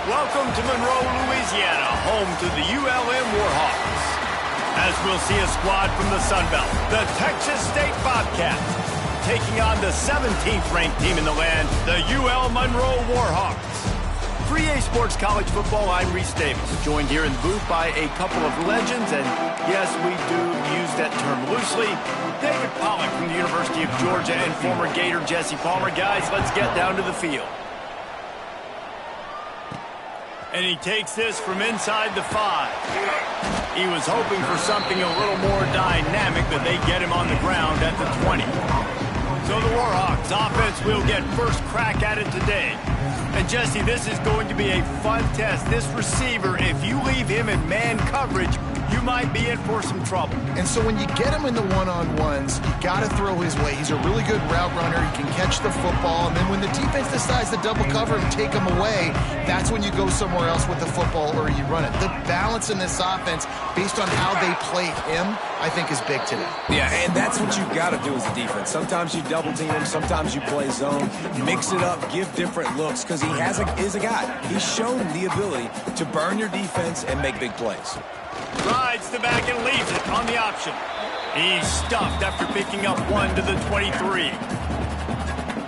Welcome to Monroe, Louisiana, home to the ULM Warhawks. As we'll see a squad from the Sun Belt, the Texas State Bobcats, taking on the 17th ranked team in the land, the UL Monroe Warhawks. For EA Sports College Football, I'm Reese Davis, joined here in the booth by a couple of legends, and yes, we do use that term loosely. David Pollack from the University of Georgia and former Gator Jesse Palmer. Guys, let's get down to the field. And he takes this from inside the 5. He was hoping for something a little more dynamic, but they get him on the ground at the 20. So the Warhawks offense will get first crack at it today. And Jesse, this is going to be a fun test. This receiver, if you leave him in man coverage, you might be in for some trouble. And so when you get him in the one-on-ones, you got to throw his way. He's a really good route runner. He can catch the football. And then when the defense decides to double cover and take him away, that's when you go somewhere else with the football or you run it. The balance in this offense, based on how they play him, I think is big today. Yeah, and that's what you've got to do as a defense. Sometimes you double team him, sometimes you play zone, mix it up, give different looks, because he is a guy. He's shown the ability to burn your defense and make big plays. Rides the back and leaves it on the option. He's stuffed after picking up 1 to the 23.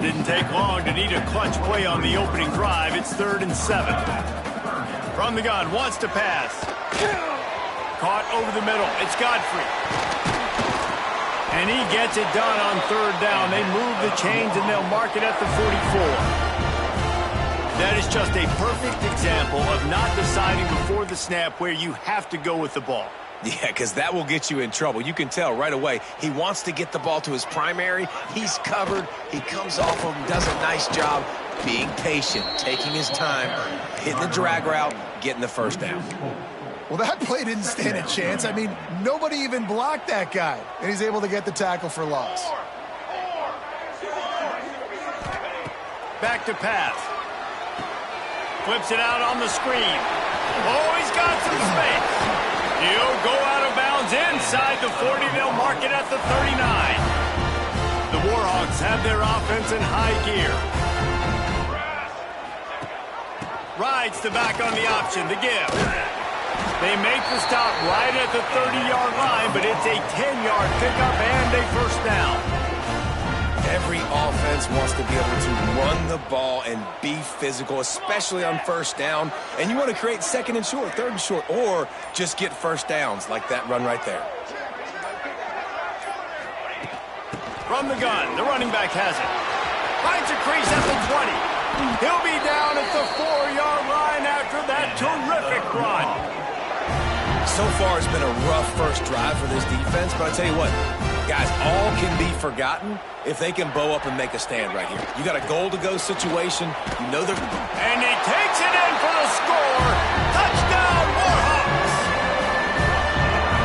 Didn't take long to need a clutch play on the opening drive. It's 3rd and 7. From the gun, wants to pass. Caught over the middle. It's Godfrey. And he gets it done on 3rd down. They move the chains and they'll mark it at the 44. That is just a perfect example of not deciding before the snap where you have to go with the ball. Yeah, because that will get you in trouble. You can tell right away he wants to get the ball to his primary. He's covered. He comes off of him, does a nice job being patient, taking his time, hitting the drag route, getting the first down. Well, that play didn't stand a chance. I mean, nobody even blocked that guy, and he's able to get the tackle for loss. Back to pass. Flips it out on the screen. Oh, he's got some space. He'll go out of bounds inside the 40. They'll mark it at the 39. The Warhawks have their offense in high gear. Rides the back on the option to give. They make the stop right at the 30-yard line, but it's a 10-yard pickup and a first down. Every offense wants to be able to run the ball and be physical, especially on first down. And you want to create 2nd and short, 3rd and short, or just get first downs like that run right there. From the gun, the running back has it. Finds a crease at the 20. He'll be down at the 4-yard line after that terrific run. So far, it's been a rough first drive for this defense, but I tell you what, guys, all can be forgotten if they can bow up and make a stand right here. You got a goal-to-go situation. You know they're... And he takes it in for the score. Touchdown, Warhawks!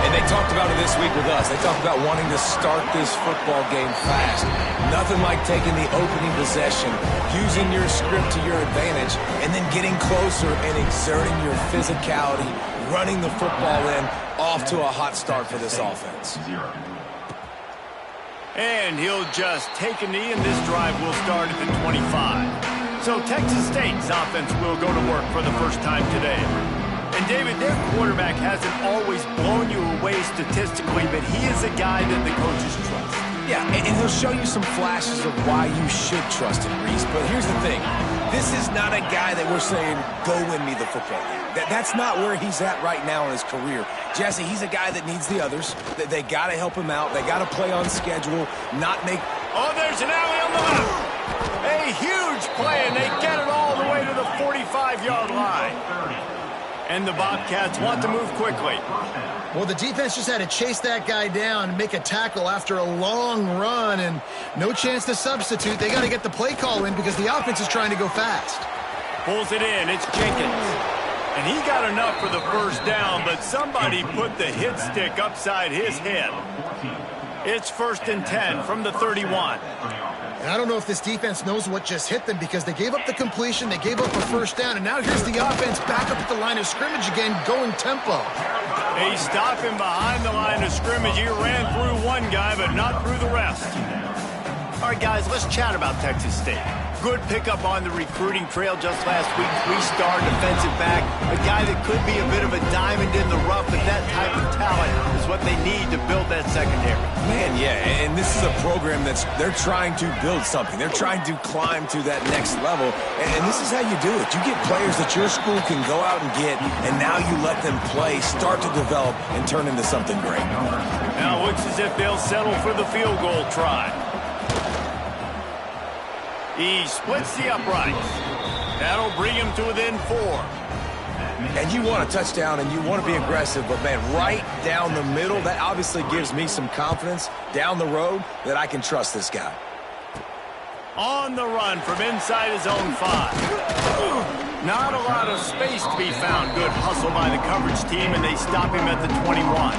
And they talked about it this week with us. They talked about wanting to start this football game fast. Nothing like taking the opening possession, using your script to your advantage, and then getting closer and exerting your physicality, running the football in, off to a hot start for this offense. And he'll just take a knee, and this drive will start at the 25. So Texas State's offense will go to work for the first time today. And David, their quarterback hasn't always blown you away statistically, but he is a guy that the coaches trust. Yeah, and he'll show you some flashes of why you should trust him, Reese. But here's the thing. This is not a guy that we're saying, go win me the football game. That's not where he's at right now in his career. Jesse, he's a guy that needs the others. They got to help him out. They got to play on schedule, not make... Oh, there's an alley on the left. A huge play, and they get it all the way to the 45-yard line. And the Bobcats want to move quickly. Well, the defense just had to chase that guy down and make a tackle after a long run, and no chance to substitute. They got to get the play call in because the offense is trying to go fast. Pulls it in. It's Jenkins. And he got enough for the first down, but somebody put the hit stick upside his head. It's 1st and 10 from the 31. And I don't know if this defense knows what just hit them because they gave up the completion, they gave up a first down, and now here's the offense back up at the line of scrimmage again, going tempo. They stop him behind the line of scrimmage. He ran through one guy, but not through the rest. All right, guys, let's chat about Texas State. Good pickup on the recruiting trail just last week. 3-star defensive back. A guy that could be a bit of a diamond in the rough, but that type of talent is what they need to build that secondary. Man, yeah, and this is a program they're trying to build something. They're trying to climb to that next level, and this is how you do it. You get players that your school can go out and get, and now you let them play, start to develop, and turn into something great. Now it looks as if they'll settle for the field goal try. He splits the uprights. That'll bring him to within 4. And you want a touchdown and you want to be aggressive, but man, right down the middle, that obviously gives me some confidence down the road that I can trust this guy. On the run from inside his own 5. Not a lot of space to be found. Good hustle by the coverage team, and they stop him at the 21.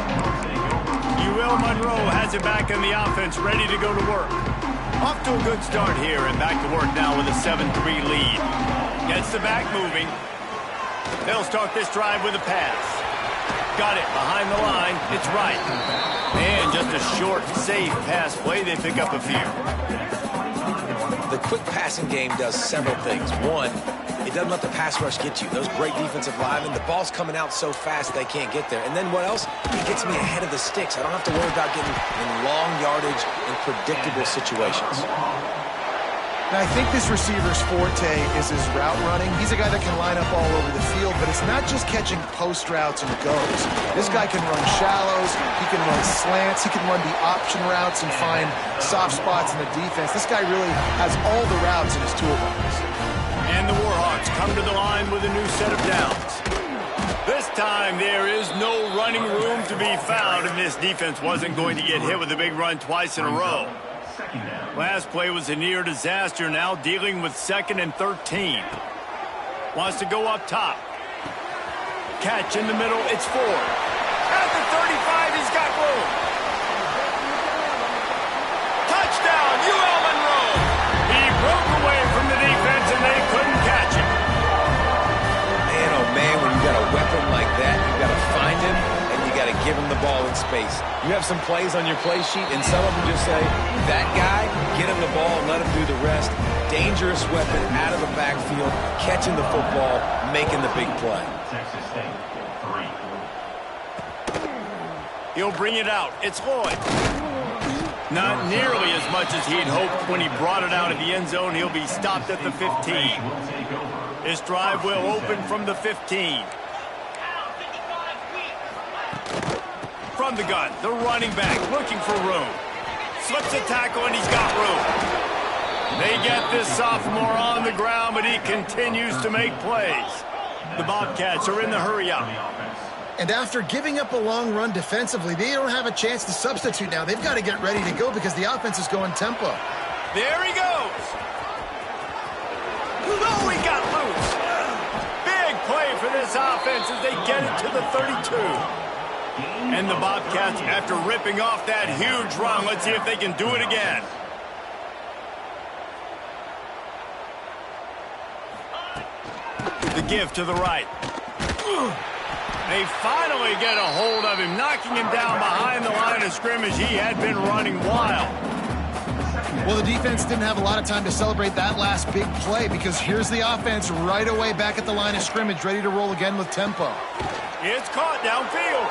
Monroe has it back in the offense, ready to go to work. Off to a good start here, and back to work now with a 7-3 lead. Gets the back moving. They'll start this drive with a pass. Got it behind the line. It's right. And just a short, safe pass play. They pick up a few. The quick passing game does several things. One, it doesn't let the pass rush get you. Those great defensive linemen, the ball's coming out so fast they can't get there. And then what else? It gets me ahead of the sticks. I don't have to worry about getting in long yardage and predictable situations. Now, I think this receiver's forte is his route running. He's a guy that can line up all over the field, but it's not just catching post routes and goes. This guy can run shallows, he can run slants, he can run the option routes and find soft spots in the defense. This guy really has all the routes in his toolbox. And the Warhawks come to the line with a new set of downs. This time there is no running room to be found, and this defense wasn't going to get hit with a big run twice in a row. Last play was a near disaster, now dealing with 2nd and 13. Wants to go up top. Catch in the middle, it's 4. At the 35, he's got room. Touchdown, Monroe. He broke away from the defense and they couldn't catch him. Man, oh man, when you got a weapon like that, you got to find him and you got to give him the ball in space. You have some plays on your play sheet, and some of them just say, that guy, get him the ball and let him do the rest. Dangerous weapon out of the backfield, catching the football, making the big play. He'll bring it out. It's Lloyd. Not nearly as much as he'd hoped when he brought it out of the end zone. He'll be stopped at the 15. This drive will open from the 15. From the gun, the running back looking for room. Slips a tackle and he's got room. They get this sophomore on the ground, but he continues to make plays. The Bobcats are in the hurry-up. And after giving up a long run defensively, they don't have a chance to substitute now. They've got to get ready to go because the offense is going tempo. There he goes. Oh, he got loose. Big play for this offense as they get it to the 32. And the Bobcats, after ripping off that huge run, let's see if they can do it again. The give to the right. They finally get a hold of him, knocking him down behind the line of scrimmage. He had been running wild. Well, the defense didn't have a lot of time to celebrate that last big play because here's the offense right away back at the line of scrimmage, ready to roll again with tempo. It's caught downfield.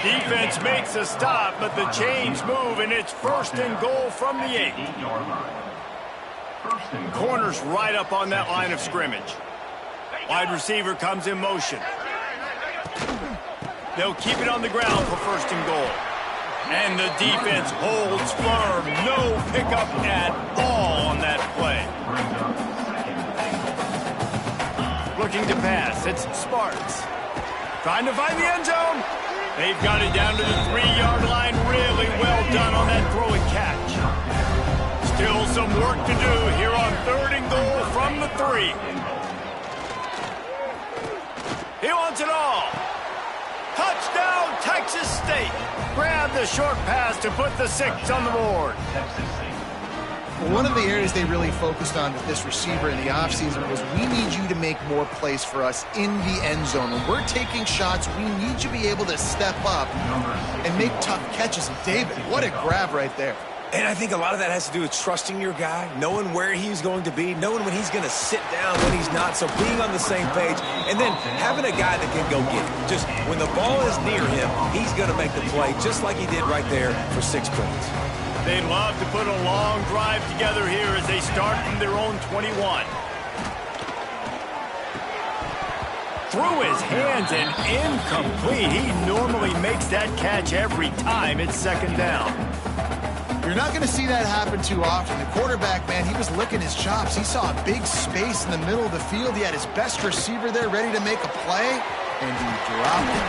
Defense makes a stop, but the chains move, and it's 1st and goal from the 8. Corner's right up on that line of scrimmage. Wide receiver comes in motion. They'll keep it on the ground for 1st and goal. And the defense holds firm. No pickup at all on that play. Looking to pass. It's Sparks. Trying to find the end zone. They've got it down to the 3-yard line. Really well done on that throw and catch. Still some work to do here on 3rd and goal from the 3. He wants it all. Touchdown, Texas State. Grab the short pass to put the 6 on the board. Well, one of the areas they really focused on with this receiver in the offseason was we need you to make more plays for us in the end zone. When we're taking shots, we need you to be able to step up and make tough catches. And David, what a grab right there. And I think a lot of that has to do with trusting your guy, knowing where he's going to be, knowing when he's going to sit down, when he's not. So being on the same page, and then having a guy that can go get it. Just when the ball is near him, he's going to make the play, just like he did right there for 6 points. They'd love to put a long drive together here as they start from their own 21. Through his hands and incomplete. He normally makes that catch every time it's second down. You're not going to see that happen too often. The quarterback, man, he was licking his chops. He saw a big space in the middle of the field. He had his best receiver there ready to make a play, and he dropped it.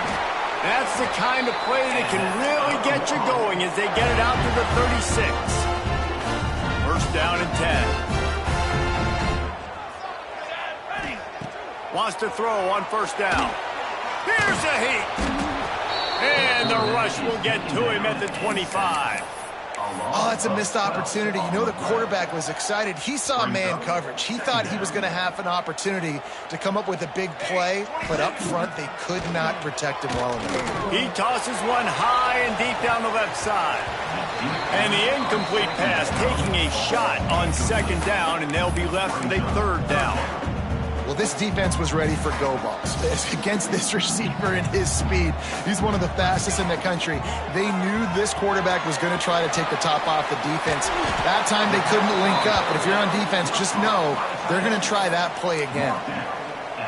That's the kind of play that can really get you going as they get it out to the 36. First down and 10. Wants to throw on first down. Here's a heat. And the rush will get to him at the 25. Oh, that's a missed opportunity. You know the quarterback was excited. He saw man coverage. He thought he was going to have an opportunity to come up with a big play, but up front they could not protect him well enough. He tosses one high and deep down the left side. And the incomplete pass taking a shot on second down, and they'll be left with a third down. Well, this defense was ready for go balls. Against this receiver and his speed, he's one of the fastest in the country. They knew this quarterback was going to try to take the top off the defense. That time they couldn't link up, but if you're on defense, just know they're going to try that play again.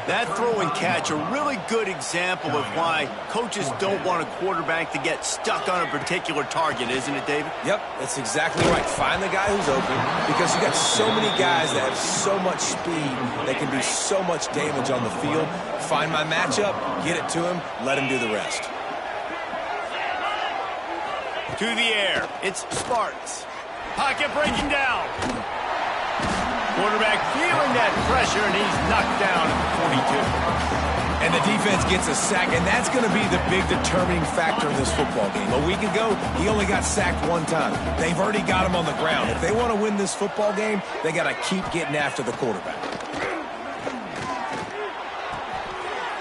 That throw and catch, a really good example of why coaches don't want a quarterback to get stuck on a particular target, isn't it, David? Yep, that's exactly right. Find the guy who's open, because you got so many guys that have so much speed that can do so much damage on the field. Find my matchup, get it to him, let him do the rest. To the air, it's Sparks. Pocket breaking down. Quarterback feeling that pressure, and he's knocked down at the 42. And the defense gets a sack, and that's going to be the big determining factor in this football game. A week ago, he only got sacked one time. They've already got him on the ground. If they want to win this football game, they got to keep getting after the quarterback.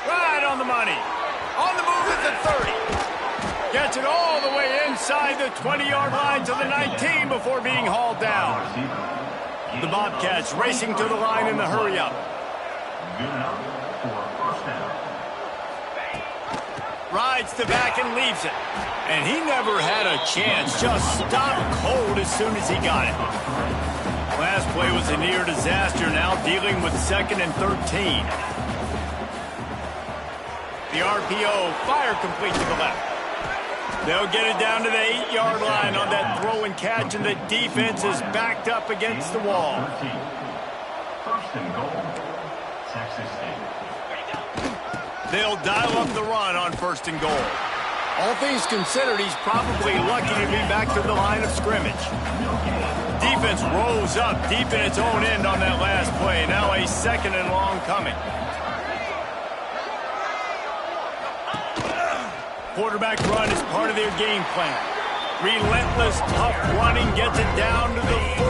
Right on the money. On the move at the 30. Gets it all the way inside the 20-yard line to the 19 before being hauled down. The Bobcats racing to the line in the hurry-up. Rides the back and leaves it. And he never had a chance. Just stopped cold as soon as he got it. Last play was a near disaster, now dealing with second and 13. The RPO, fire complete to the left. They'll get it down to the 8-yard line on that throw and catch, and the defense is backed up against the wall. First and goal, Texas State. They'll dial up the run on first and goal. All things considered, he's probably lucky to be back to the line of scrimmage. Defense rose up deep in its own end on that last play. Now a second and long coming. Quarterback run is part of their game plan. Relentless, tough running gets it down to the 4.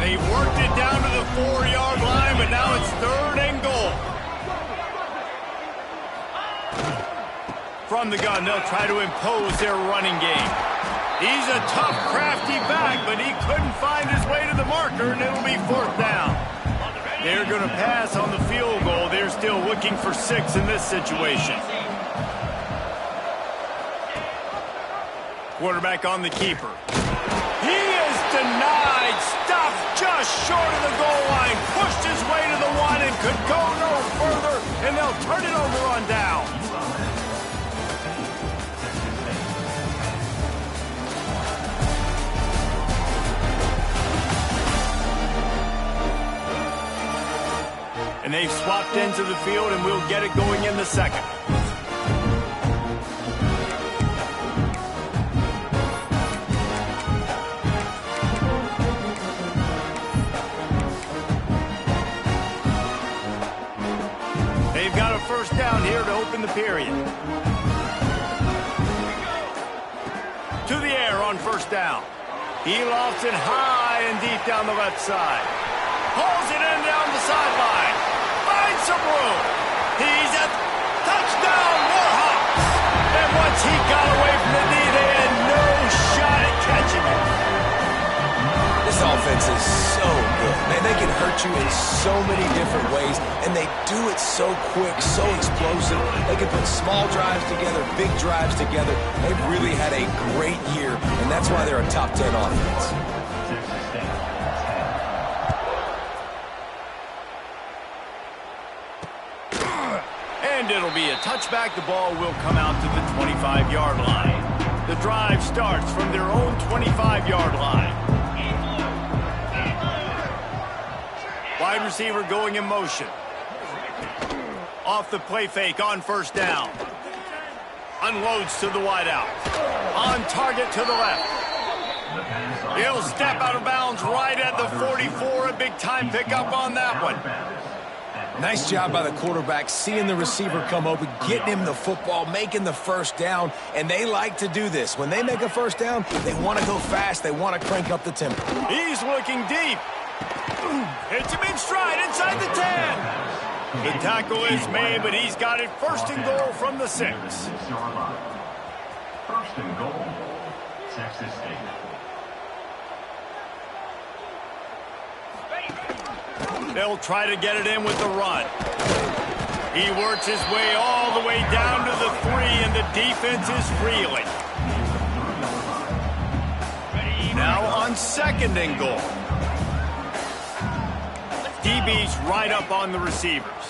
They worked it down to the 4-yard line, but now it's third and goal. From the gun, they'll try to impose their running game. He's a tough, crafty back, but he couldn't find his way to the marker, and it'll be fourth down. They're going to pass on the field goal. They're still looking for 6 in this situation. Quarterback on the keeper. He is denied. Stopped just short of the goal line. Pushed his way to the 1 and could go no further, and they'll turn it over on down. And they've swapped ends of the field, and we'll get it going in the second. They've got a first down here to open the period. To the air on first down. He lofts it high and deep down the left side. Pulls it in down the sideline. Finds some room. He's at touchdown, Warhawks. And once he got away from the knee, they had no shot at catching him. hurt you in so many different ways, and they do it so quick, so explosive. They can put small drives together, big drives together. They've really had a great year, and that's why they're a top 10 offense. And it'll be a touchback. The ball will come out to the 25-yard line. The drive starts from their own 25-yard line. Wide receiver going in motion. Off the play fake on first down. Unloads to the wideout. On target to the left. He'll step out of bounds right at the 44. A big-time pickup on that one. Nice job by the quarterback, seeing the receiver come open, getting him the football, making the first down, and they like to do this. When they make a first down, they want to go fast. They want to crank up the tempo. He's looking deep. Hits him in stride inside the 10. The tackle is made, but he's got it first and goal from the 6. First and goal, Texas State. They'll try to get it in with the run. He works his way all the way down to the 3, and the defense is reeling. Now on second and goal. DB's right up on the receivers.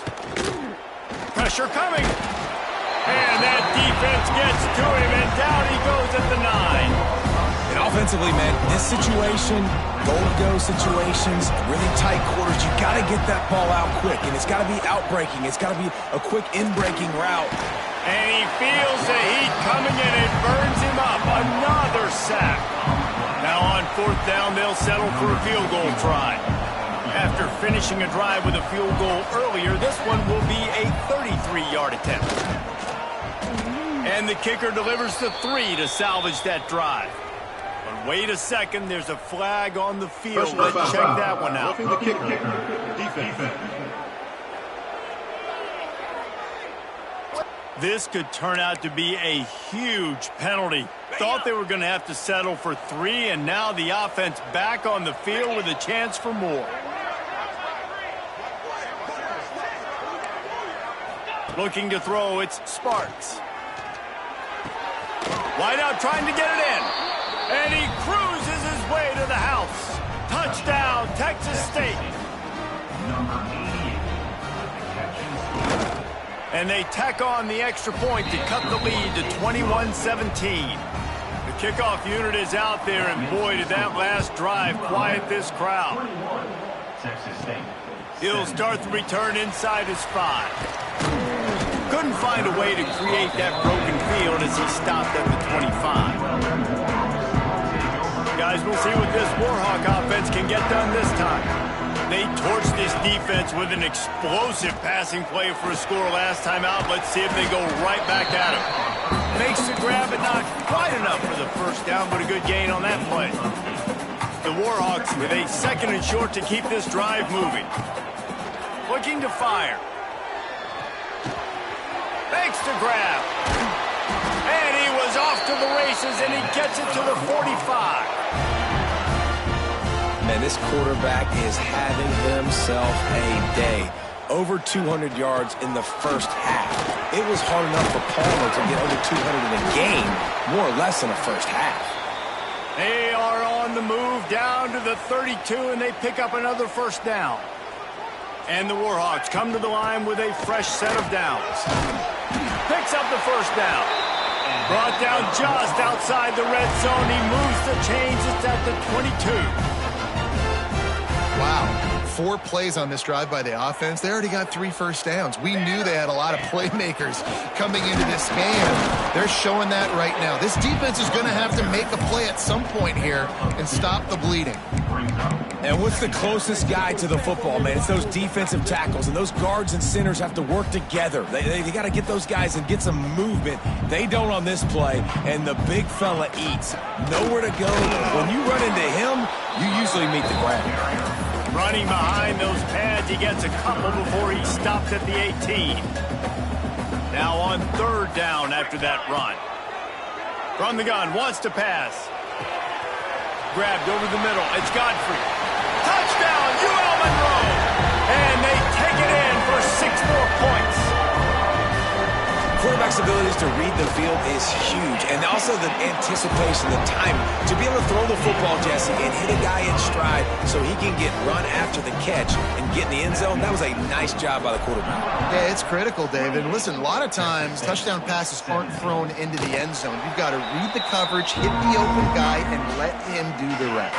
Pressure coming. And that defense gets to him, and down he goes at the 9. And offensively, man, this situation, goal-to-go situations, really tight quarters, you got to get that ball out quick, and it's got to be out-breaking. It's got to be a quick in-breaking route. And he feels the heat coming in. It burns him up. Another sack. Now on fourth down, they'll settle for a field goal try. After finishing a drive with a field goal earlier, this one will be a 33-yard attempt. And the kicker delivers the 3 to salvage that drive. But wait a second, there's a flag on the field. Let's check that one out. The kicker. Defense. This could turn out to be a huge penalty. Thought they were going to have to settle for 3, and now the offense back on the field with a chance for more. Looking to throw, it's Sparks. Wideout trying to get it in. And he cruises his way to the house. Touchdown, Texas State. Number 88. And they tack on the extra point to cut the lead to 21-17. The kickoff unit is out there, and boy, did that last drive quiet this crowd. 41, Texas State. He'll start the return inside his 5. Couldn't find a way to create that broken field as he stopped at the 25. Guys, we'll see what this Warhawk offense can get done this time. They torched this defense with an explosive passing play for a score last time out. Let's see if they go right back at him. Makes the grab, but not quite enough for the first down, but a good gain on that play. The Warhawks with a second and short to keep this drive moving. Looking to fire. Makes the grab. And he was off to the races, and he gets it to the 45. Man, this quarterback is having himself a day. Over 200 yards in the first half. It was hard enough for Palmer to get over 200 in a game, more or less in the first half. They are on the move down to the 32, and they pick up another first down. And the Warhawks come to the line with a fresh set of downs. Picks up the first down. Brought down just outside the red zone. He moves the chains. It's at the 22. Wow. 4 plays on this drive by the offense. They already got 3 first downs. We knew they had a lot of playmakers coming into this game. They're showing that right now. This defense is going to have to make a play at some point here and stop the bleeding. And what's the closest guy to the football, man? It's those defensive tackles, and those guards and centers have to work together. They got to get those guys and get some movement. They don't on this play, and the big fella eats. Nowhere to go. When you run into him, you usually meet the ground. Running behind those pads, he gets a couple before he stopped at the 18. Now on third down after that run. From the gun, wants to pass. Grabbed over the middle. It's Godfrey. Touchdown, UL Monroe. more points. Quarterback's abilities to read the field is huge, and also the anticipation, the time to be able to throw the football, Jesse, and hit a guy in stride so he can get run after the catch and get in the end zone. That was a nice job by the quarterback. Yeah, it's critical, David. Listen, a lot of times touchdown passes aren't thrown into the end zone. You've got to read the coverage, hit the open guy, and let him do the rest.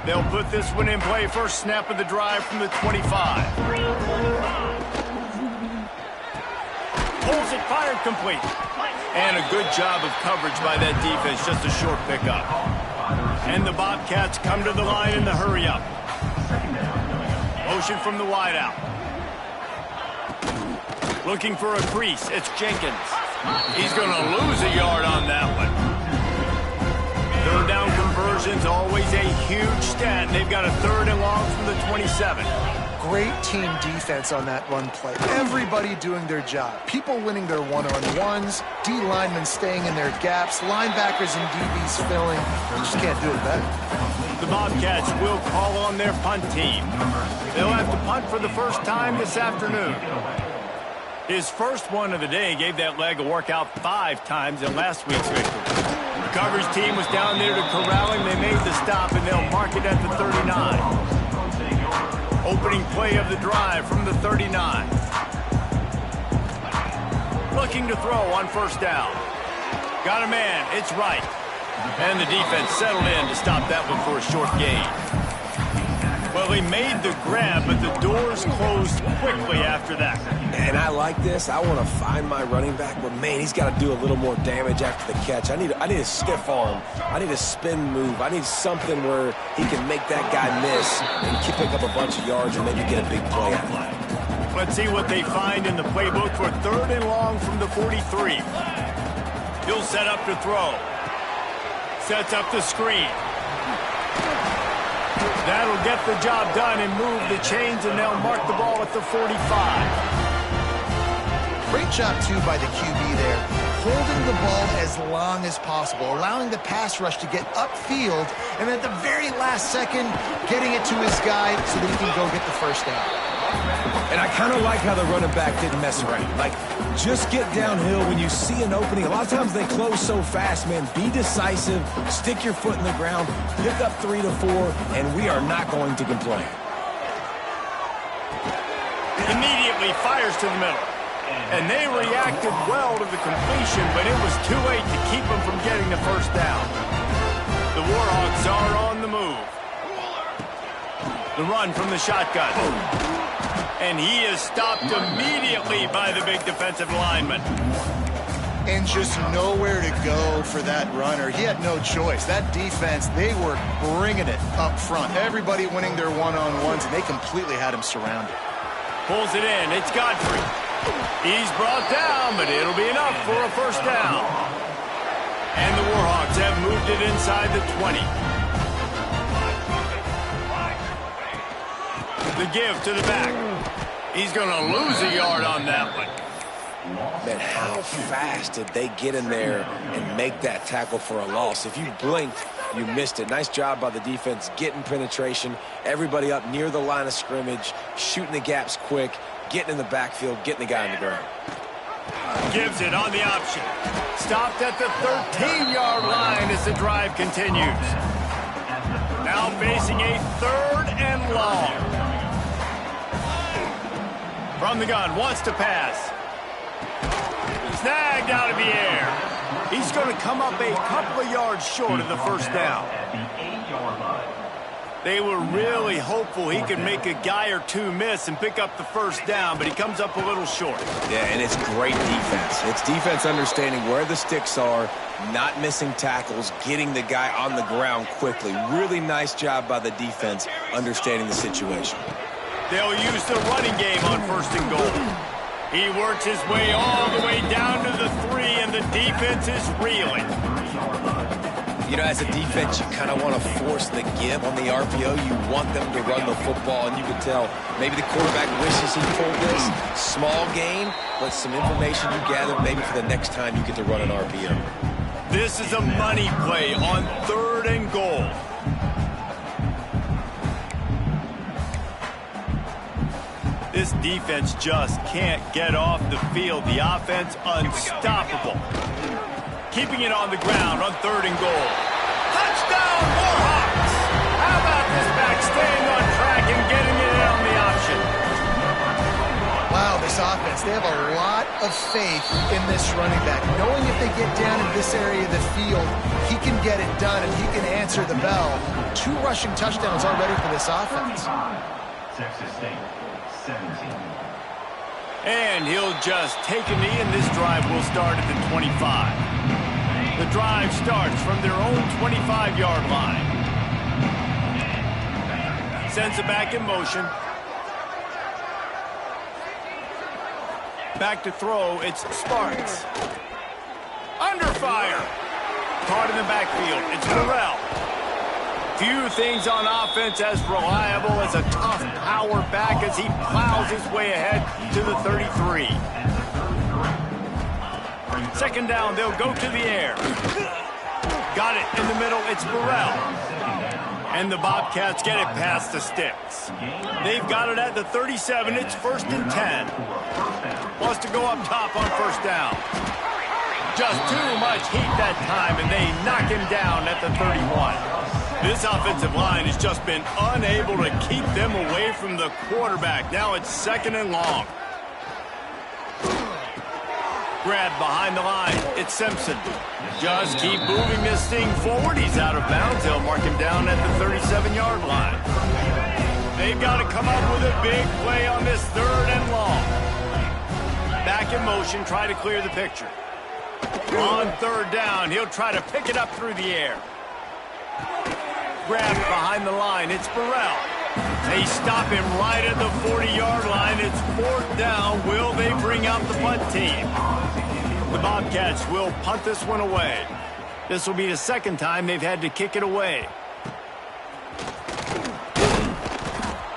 They'll put this one in play. First snap of the drive from the 25. Pulls it, fired complete. And a good job of coverage by that defense, just a short pickup. And the Bobcats come to the line in the hurry-up. Motion from the wideout. Looking for a crease, it's Jenkins. He's going to lose a yard on that one. Third down conversions, always a huge stat. They've got a 3rd and long from the 27. Great team defense on that run play. Everybody doing their job. People winning their one-on-ones, D linemen staying in their gaps, linebackers and DBs filling. You just can't do it better. The Bobcats will call on their punt team. They'll have to punt for the first time this afternoon. His first one of the day gave that leg a workout 5 times in last week's victory. The coverage team was down there to corral him. They made the stop, and they'll mark it at the 39. Opening play of the drive from the 39. Looking to throw on first down. Got a man, it's right. And the defense settled in to stop that one for a short gain. Well, he made the grab, but the doors closed quickly after that. And I like this. I want to find my running back, but man, he's got to do a little more damage after the catch. I need a stiff arm. I need a spin move. I need something where he can make that guy miss and pick up a bunch of yards and maybe get a big play out of it. Let's see what they find in the playbook for 3rd and long from the 43. He'll set up to throw. Sets up the screen. That'll get the job done and move the chains, and they'll mark the ball at the 45. Great job, too, by the QB there. Holding the ball as long as possible, allowing the pass rush to get upfield, and at the very last second, getting it to his guy so that he can go get the first down. And I kind of like how the running back didn't mess around. Like, just get downhill when you see an opening. A lot of times they close so fast, man. Be decisive, stick your foot in the ground, pick up 3 to 4, and we are not going to complain. Immediately fires to the middle. And they reacted well to the completion, but it was too late to keep them from getting the first down. The Warhawks are on the move. The run from the shotgun. And he is stopped immediately by the big defensive lineman. And just nowhere to go for that runner. He had no choice. That defense, they were bringing it up front. Everybody winning their one-on-ones, and they completely had him surrounded. Pulls it in. It's Godfrey. He's brought down, but it'll be enough for a first down. And the Warhawks have moved it inside the 20. The give to the back. He's going to lose a yard on that one. Man, how fast did they get in there and make that tackle for a loss? If you blinked, you missed it. Nice job by the defense getting penetration. Everybody up near the line of scrimmage, shooting the gaps quick, getting in the backfield, getting the guy on the ground. Gives it on the option. Stopped at the 13-yard line as the drive continues. Now facing a 3rd and long. From the gun, wants to pass. Snagged out of the air. He's going to come up a couple of yards short of the first down. They were really hopeful he could make a guy or two miss and pick up the first down, but he comes up a little short. Yeah, and it's great defense. It's defense understanding where the sticks are, not missing tackles, getting the guy on the ground quickly. Really nice job by the defense understanding the situation. They'll use the running game on 1st and goal. He works his way all the way down to the 3, and the defense is reeling. You know, as a defense, you kind of want to force the give on the RPO. You want them to run the football, and you can tell maybe the quarterback wishes he pulled this. Small gain, but some information you gather maybe for the next time you get to run an RPO. This is a money play on 3rd and goal. This This defense just can't get off the field. The offense unstoppable. Keeping it on the ground on 3rd and goal. Touchdown, Warhawks! How about this back staying on track and getting it on the option? Wow, this offense, they have a lot of faith in this running back. Knowing if they get down in this area of the field, he can get it done and he can answer the bell. 2 rushing touchdowns already for this offense. Texas State, 17. And he'll just take a knee, and this drive will start at the 25. The drive starts from their own 25-yard line. Sends it back in motion. Back to throw, it's Sparks. Under fire. Caught in the backfield, it's Monroe. Few things on offense as reliable as a tough power back as he plows his way ahead to the 33. 2nd down, they'll go to the air. Got it in the middle, it's Burrell. And the Bobcats get it past the sticks. They've got it at the 37, it's 1st and 10. Wants to go up top on 1st down. Just too much heat that time, and they knock him down at the 31. This offensive line has just been unable to keep them away from the quarterback. Now it's 2nd and long. Grabbed behind the line. It's Simpson. Just keep moving this thing forward. He's out of bounds. They'll mark him down at the 37-yard line. They've got to come up with a big play on this 3rd and long. Back in motion, try to clear the picture. On 3rd down, he'll try to pick it up through the air. Grabbed behind the line, it's Burrell. They stop him right at the 40-yard line. It's 4th down. Will they bring out the punt team? The Bobcats will punt this one away. This will be the 2nd time they've had to kick it away.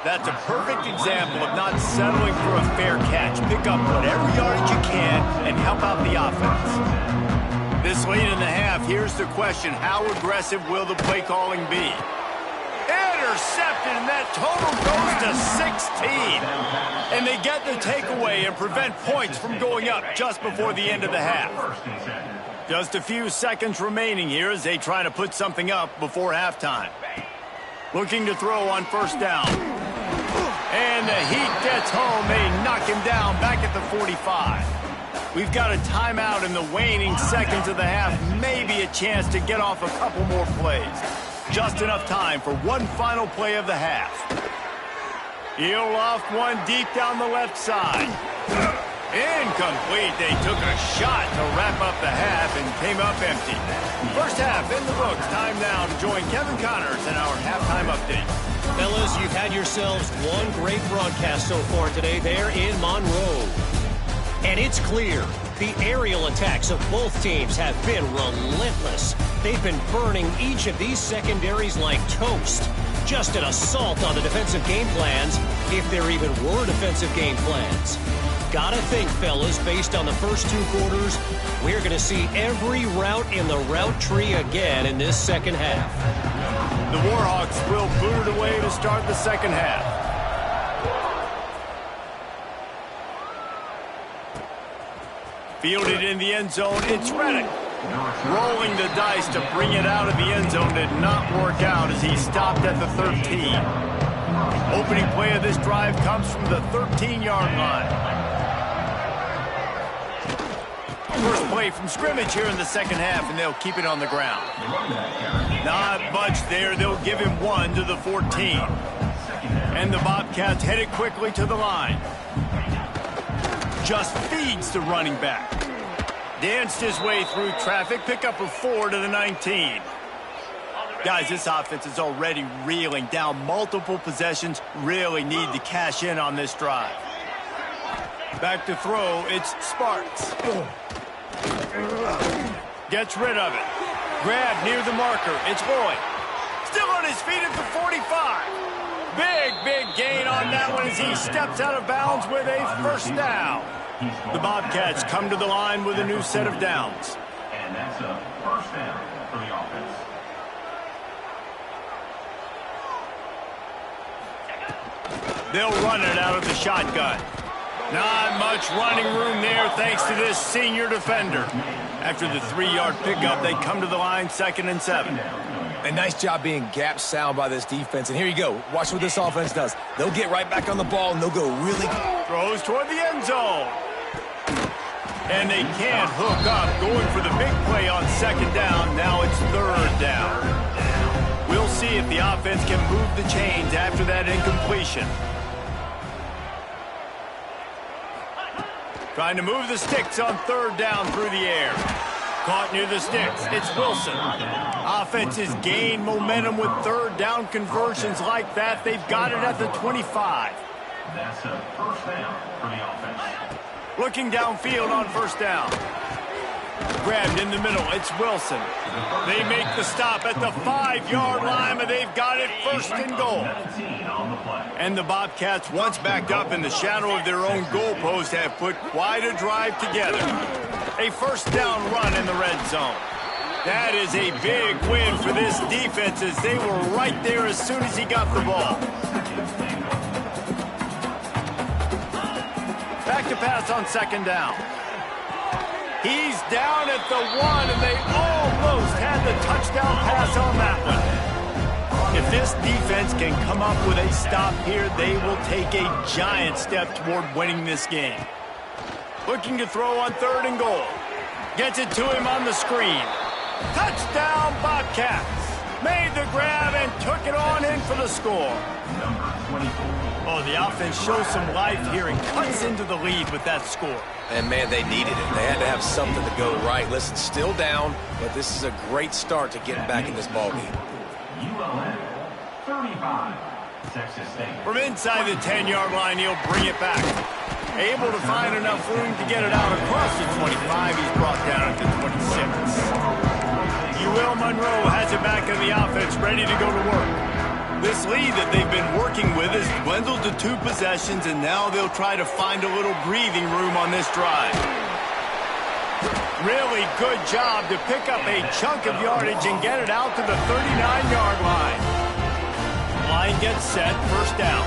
That's a perfect example of not settling for a fair catch. Pick up whatever yardage you can and help out the offense. This late in the half, here's the question. How aggressive will the play calling be? Intercepted, and that total goes to 16. And they get the takeaway and prevent points from going up just before the end of the half. Just a few seconds remaining here as they try to put something up before halftime. Looking to throw on 1st down. And the heat gets home. They knock him down back at the 45. We've got a timeout in the waning seconds of the half. Maybe a chance to get off a couple more plays. Just enough time for one final play of the half. He'll loft one deep down the left side. Incomplete. They took a shot to wrap up the half and came up empty. 1st half in the books. Time now to join Kevin Connors in our halftime update. Fellas, you've had yourselves one great broadcast so far today there in Monroe. And it's clear the aerial attacks of both teams have been relentless. They've been burning each of these secondaries like toast. Just an assault on the defensive game plans, if there even were defensive game plans. Gotta think, fellas, based on the first 2 quarters, we're going to see every route in the route tree again in this 2nd half. The Warhawks will boot it away to start the 2nd half. Fielded in the end zone, it's Reddick. Rolling the dice to bring it out of the end zone did not work out as he stopped at the 13. Opening play of this drive comes from the 13-yard line. First play from scrimmage here in the 2nd half, and they'll keep it on the ground. Not much there. They'll give him 1 to the 14. And the Bobcats headed quickly to the line. Just feeds the running back. Danced his way through traffic, pick up a 4 to the 19. Guys, this offense is already reeling down multiple possessions. Really need to cash in on this drive. Back to throw, it's Sparks. Gets rid of it. Grab near the marker, it's Lloyd. Still on his feet at the 45. Big gain on that one as he steps out of bounds with a 1st down. The Bobcats come to the line with a new set of downs. And that's a 1st down for the offense. They'll run it out of the shotgun. Not much running room there thanks to this senior defender. After the 3-yard pickup, they come to the line 2nd and 7. A nice job being gap sound by this defense. And here you go. Watch what this offense does. They'll get right back on the ball, and they'll go really... Throws toward the end zone. And they can't hook up. Going for the big play on 2nd down. Now it's 3rd down. We'll see if the offense can move the chains after that incompletion. Trying to move the sticks on 3rd down through the air. Caught near the sticks. It's Wilson. Offenses gain momentum with 3rd down conversions like that. They've got it at the 25. That's a first down for the offense. Looking downfield on 1st down. Grabbed in the middle. It's Wilson. They make the stop at the 5-yard line, but they've got it 1st and goal. And the Bobcats, once backed up in the shadow of their own goalpost, have put quite a drive together. A 1st down run in the red zone. That is a big win for this defense as they were right there as soon as he got the ball. Back to pass on 2nd down. He's down at the 1, and they almost had the touchdown pass on that one. If this defense can come up with a stop here, they will take a giant step toward winning this game. Looking to throw on 3rd and goal. Gets it to him on the screen. Touchdown, Bobcats. Made the grab and took it on in for the score. Oh, the offense shows some life here and cuts into the lead with that score. And, man, they needed it. They had to have something to go right. Listen, still down, but this is a great start to getting back in this ballgame. ULM 35, Texas State. From inside the 10-yard line, he'll bring it back. Able to find enough room to get it out across the 25. He's brought down at the 26. Monroe has it back in the offense, ready to go to work. This lead that they've been working with has dwindled to 2 possessions, and now they'll try to find a little breathing room on this drive. Really good job to pick up a chunk of yardage and get it out to the 39-yard line. Line gets set, 1st down.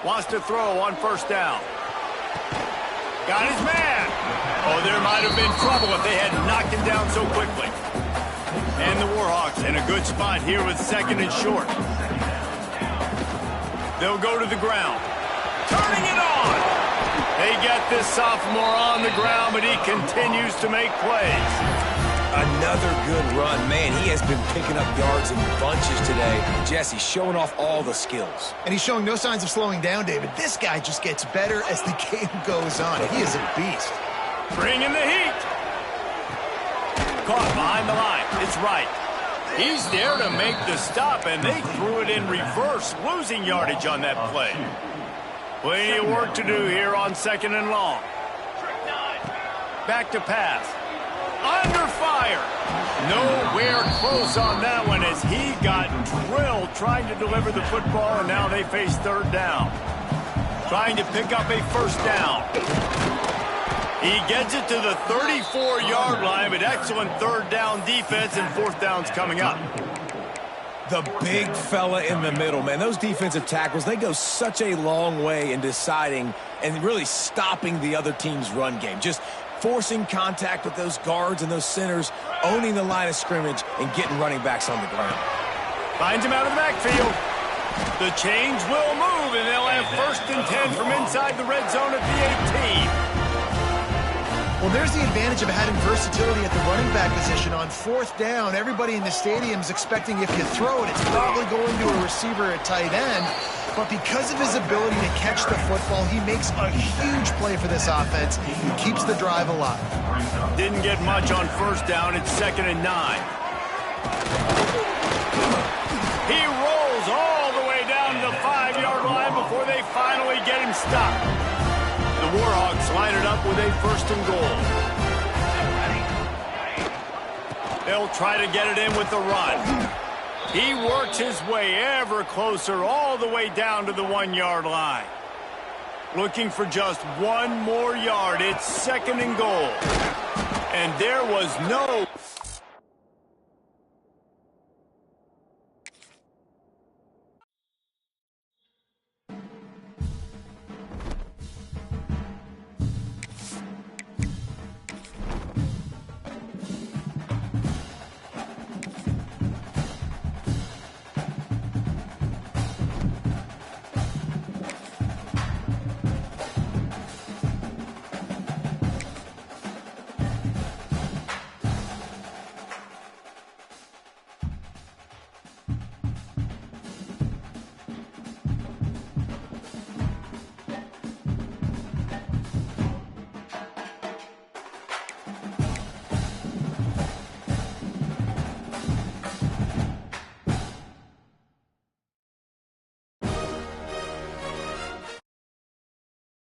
Wants to throw on 1st down. Got his man. Oh, there might have been trouble if they had knocked him down so quickly. And the Warhawks in a good spot here with 2nd and short. They'll go to the ground. Turning it on. They get this sophomore on the ground, but he continues to make plays. Another good run. Man, he has been picking up yards in bunches today. Jesse showing off all the skills. And he's showing no signs of slowing down, David. This guy just gets better as the game goes on. He is a beast. Bring in the heat. Caught behind the line. It's right. He's there to make the stop, and they threw it in reverse, losing yardage on that play. Plenty of work to do here on 2nd and long. Back to pass. Under fire. Nowhere close on that one as he got drilled trying to deliver the football, and now they face 3rd down. Trying to pick up a 1st down. He gets it to the 34-yard line, but excellent 3rd down defense, and 4th down's coming up. The big fella in the middle, man. Those defensive tackles, they go such a long way in deciding and really stopping the other team's run game. Just forcing contact with those guards and those centers, owning the line of scrimmage, and getting running backs on the ground. Finds him out of the backfield. The chains will move, and they'll have 1st and 10 from inside the red zone at the 18. Well, there's the advantage of having versatility at the running back position. On 4th down, everybody in the stadium is expecting if you throw it, it's probably going to a receiver at tight end. But because of his ability to catch the football, he makes a huge play for this offense. He keeps the drive alive. Didn't get much on 1st down. It's 2nd and 9. He rolls all the way down to the 5-yard line before they finally get him stopped. The Warhawks line it up with a 1st and goal. They'll try to get it in with the run. He works his way ever closer all the way down to the 1-yard line. Looking for just 1 more yard. It's 2nd and goal. And there was no